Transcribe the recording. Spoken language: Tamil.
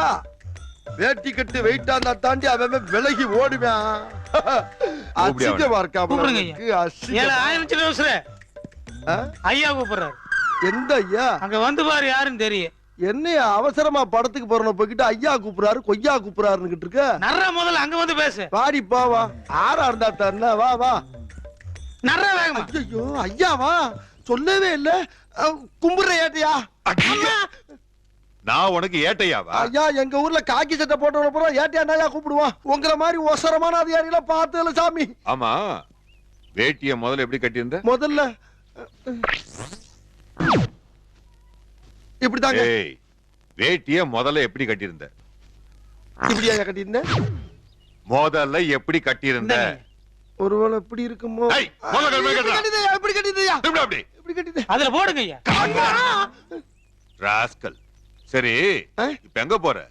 போடா. வேட்டி கட்டு வெயிட்டா இருந்தா தாண்டி அவன் விலகி ஓடுவான். அசிங்கமா இருக்கா? ஐயா கூப்பிடுறாரு. எந்த ஐயா? அங்க வந்து பாரு, யாருன்னு தெரியும். என்னையா அவசரமா படத்துக்கு போறோம் போய்கிட்டு ஐயா கூப்பிடுறாரு கொய்யா கூப்பிடுறாருன்னு இருக்க. நர்ற முதல்ல அங்க வந்து பேசு. வாடி வா. ஆறா இருந்தா தரல. வா வா. நர்ற வேகமா. ஐயோ ஐயாவா? சொல்லவே இல்ல. கும்பிடுற ஏட்டையா? நான் உனக்கு ஏட்டையாவா? ஐயா எங்க ஊர்ல காக்கி சட்டை போட்டவன பூரா ஏட்டையா நாயா கூப்பிடுவான். உங்கள மாதிரி ஒசரமான அதிகாரிகளை பார்த்ததுல சாமி. ஆமா, வேட்டிய முதல்ல எப்படி கட்டியிருந்த? முதல்ல இப்படிதாங்க. வேட்டிய முதல்ல எப்படி கட்டியிருந்த? இப்படியா கட்டியிருந்த? முதல்ல எப்படி கட்டியிருந்த? ஒருவேளை எப்படி இருக்குமோ? எப்படி கட்டிதையா? எப்படி கட்டித? அதுல போடுங்க ஐயா. ராஸ்கல். சரி, இப்ப எங்க போற?